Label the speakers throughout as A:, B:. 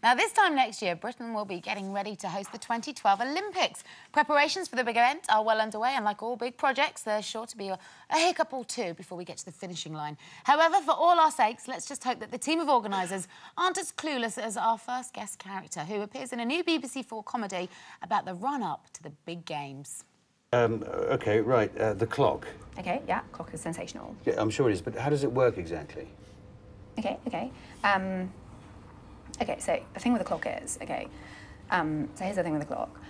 A: Now, this time next year, Britain will be getting ready to host the 2012 Olympics. Preparations for the big event are well underway, and like all big projects, there's sure to be a hiccup or two before we get to the finishing line. However, for all our sakes, let's just hope that the team of organisers aren't as clueless as our first guest character, who appears in a new BBC4 comedy about the run-up to the big games.
B: OK, right, the clock.
C: OK, yeah, clock is sensational.
B: Yeah, I'm sure it is, but how does it work exactly?
C: OK. OK, so the thing with the clock is, OK, so here's the thing with the clock.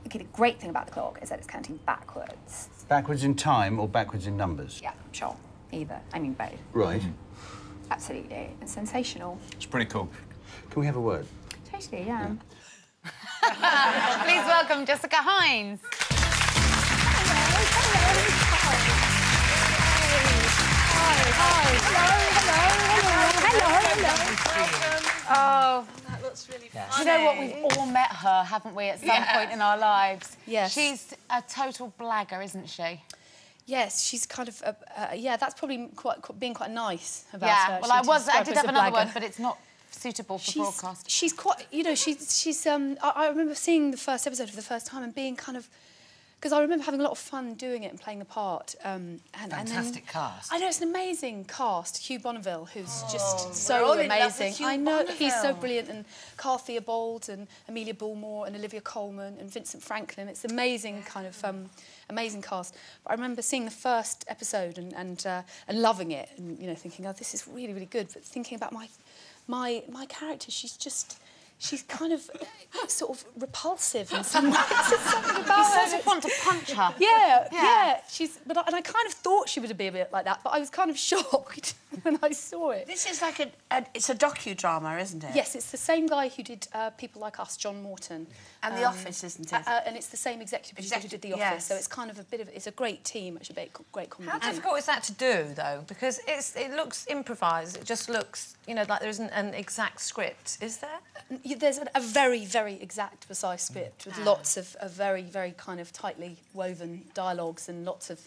C: OK, the great thing about the clock is that it's counting backwards.
B: Backwards in time or backwards in numbers?
C: Yeah, sure, either. I mean, both.
B: Right.
C: Absolutely, it's sensational.
D: It's pretty cool.
B: Can we have a word?
C: Totally, yeah.
A: Please welcome Jessica Hynes. Oh,
E: that looks really fun.
A: You know what? We've all met her, haven't we, at some point in our lives?
C: Yes.
A: She's a total blagger, isn't she?
C: Yes, she's kind of, yeah, that's probably being quite nice about her.
A: Yeah, well, I did have another word, but it's not suitable for broadcast.
C: She's quite, you know, I remember seeing the first episode for the first time and being kind of, because I remember having a lot of fun doing it and playing the part.
E: Fantastic cast.
C: I know, it's an amazing cast. Hugh Bonneville, who's just so amazing. I know, he's so brilliant. And Carl Theobald and Amelia Bullmore and Olivia Colman and Vincent Franklin. It's amazing kind of, amazing cast. But I remember seeing the first episode and loving it and, you know, thinking, oh, this is really, really good. But thinking about my character, she's kind of sort of repulsive in some ways. There's something about her.
A: You sort of want to punch her.
C: Yeah. And I kind of thought she would be a bit like that, but I was kind of shocked when I saw it.
E: This is like it's a docudrama, isn't it?
C: Yes, it's the same guy who did People Like Us, John Morton.
E: And The Office, isn't it?
C: And it's the same executive producer who did The Office, so it's kind of it's a great team, it's a great comedy.
F: How difficult is that to do, though? Because it looks improvised, it just looks, you know, like there isn't an exact script, is there?
C: There's a very, very exact, precise script with lots of very, very kind of tightly woven dialogues and lots of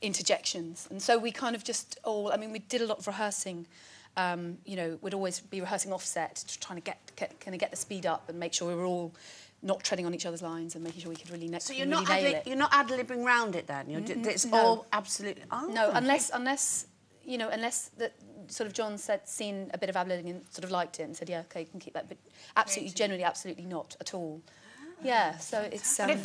C: interjections. And so we kind of just all... I mean, we did a lot of rehearsing. You know, we'd always be rehearsing offset to try to get the speed up and make sure we were all not treading on each other's lines and making sure we could really nail it.
E: So you're not ad-libbing round it then? It's all absolutely... Oh.
C: No, unless you know, unless that sort of John seen a bit of ad-libbing and sort of liked it and said, yeah, OK, you can keep that, but absolutely, generally, absolutely not at all. Yeah, so it's...
A: But it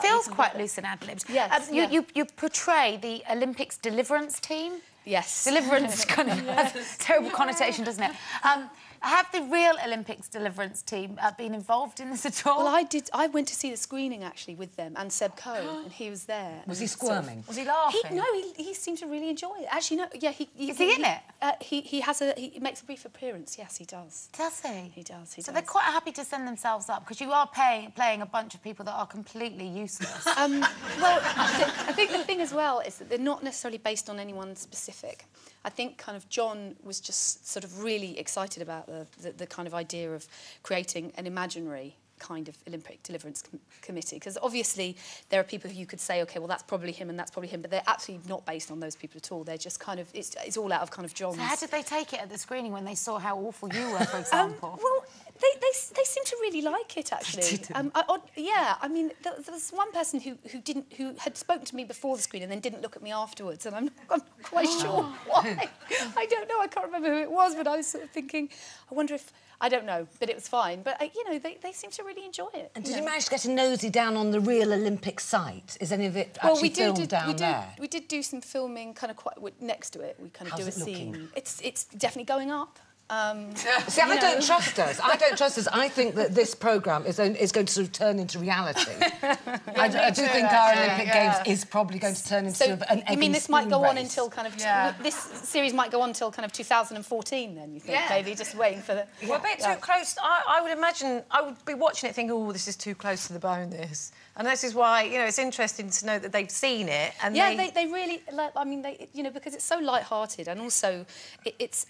A: feels quite loose in ad-libs.
C: Yes.
A: You portray the Olympics deliverance team.
C: Yes.
A: Deliverance kind of has a terrible connotation, doesn't it? Have the real Olympics deliverance team been involved in this at all?
C: Well, I did. I went to see the screening, actually, with them, and Seb Coe, and he was there.
E: Was he squirming?
F: Was he laughing?
C: He seemed to really enjoy it. Actually, no, yeah,
A: Is he in it?
C: He makes a brief appearance, yes, he does.
A: Does he?
C: He does,
A: So they're quite happy to send themselves up, because you are playing a bunch of people that are completely useless.
C: Well, I think the thing as well is that they're not necessarily based on anyone specific. I think kind of John was just sort of really excited about the kind of idea of creating an imaginary kind of Olympic deliverance committee, because obviously there are people who you could say, OK, well, that's probably him and that's probably him, but they're absolutely not based on those people at all. They're just kind of, it's all out of kind of John's...
A: So how did they take it at the screening when they saw how awful you were, for example?
C: Well, they seem to really like it, actually. Yeah, I mean, there was one person who had spoken to me before the screen and then didn't look at me afterwards, and I'm not quite sure why. I don't know, I can't remember who it was, but I was sort of thinking, I wonder if... I don't know, but it was fine. But, you know, they seem to really enjoy it.
E: And did you manage to get a nosy down on the real Olympic site? Is any of it actually filmed down there?
C: We did do some filming kind of quite next to it. We kind of do a scene. It's definitely going up.
E: See, I don't trust us. I don't trust us. I think that this programme is going to sort of turn into reality. I do think our Olympic Games is probably going to turn into sort of an egg.
C: You mean this might go on until kind of... This series might go on until kind of 2014, then, you think? Yeah. Maybe just waiting for the...
F: We're a bit too close. I would imagine... I would be watching it thinking, oh, this is too close to the bone, this. And this is why, you know, it's interesting to know that they've seen it and
C: they really... Like, I mean, you know, because it's so light-hearted and also it's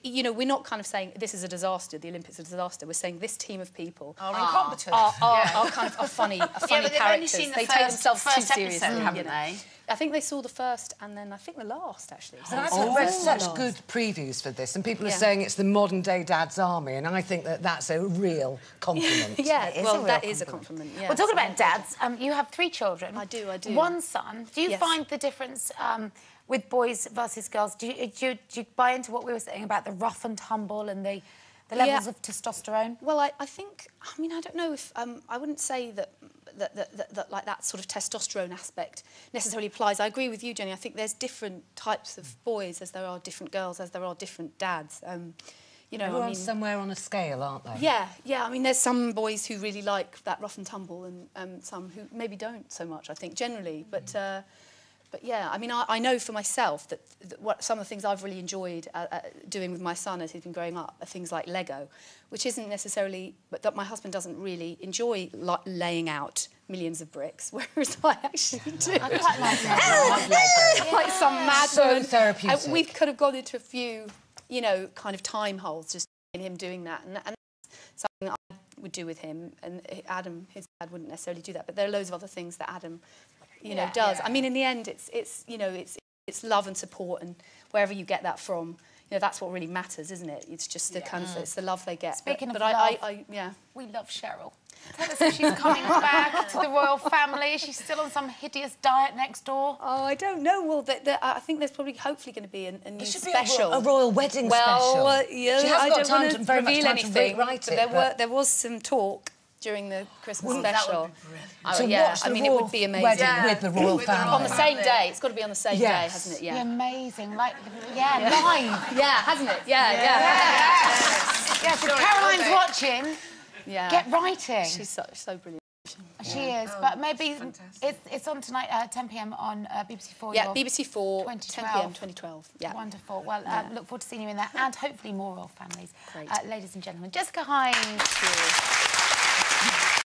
C: you know, we're not kind of saying this is a disaster, the Olympics are a disaster. We're saying this team of people
F: are incompetent.
C: Are kind of funny
A: but they've
C: characters.
A: only seen
C: They take themselves too seriously,
A: haven't they?
C: I think they saw the first and then I think the last, actually.
E: And I've read such good previews for this, and people are saying it's the modern-day Dad's Army, and I think that that's a real compliment.
C: That is a compliment. Yeah,
A: well, talking about dads, you have 3 children.
C: I do.
A: One son. Do you find the difference with boys versus girls? Do you buy into what we were saying about the rough and tumble and the levels of testosterone?
C: Well, I think, I mean, I don't know if, I wouldn't say that like that sort of testosterone aspect necessarily applies. I agree with you, Jenny. I think there's different types of boys as there are different girls, as there are different dads. You know,
E: everyone's somewhere on a scale, aren't they?
C: Yeah. I mean, there's some boys who really like that rough and tumble, and some who maybe don't so much. I think generally, but yeah, I mean, I know for myself that what some of the things I've really enjoyed doing with my son as he's been growing up are things like Lego, which isn't necessarily, but that my husband doesn't really enjoy laying out millions of bricks, whereas I actually do.
A: I quite like Lego.
C: Like some mad
E: so therapeutic.
C: We could have gone into a few, you know, kind of time holes just in him doing that, and that's something I would do with him, and Adam, his dad, wouldn't necessarily do that, but there are loads of other things that Adam, you know, does. I mean, in the end, it's you know, it's love and support, and wherever you get that from, you know, that's what really matters, isn't it? It's just the kind of, it's the love they get.
A: Speaking of
C: love,
A: we love Cheryl. Tell us if she's coming back to the royal family. Is she still on some hideous diet next door?
C: Oh, I don't know. Well, I think there's probably, hopefully, going to be a new special.
E: A royal wedding special.
C: Yeah,
E: she hasn't got time to very much time to write it.
C: But there was some talk during the Christmas special.
E: So watch the
C: it would be amazing.
E: Wedding with the royal family.
C: On the same day. It's got to be on the same day, hasn't it?
A: Yeah. Amazing. Like, live.
C: Yeah, hasn't it? Yeah.
A: Yeah, so Caroline's watching. Yeah. Get writing.
C: She's so brilliant.
A: She is, but maybe it's on tonight at 10 p.m. on BBC 4.
C: Yeah, BBC 4, 10 p.m. 2012. Yeah.
A: Wonderful. Well, look forward to seeing you in there, and hopefully more royal families.
C: Great.
A: Ladies and gentlemen, Jessica Hynes.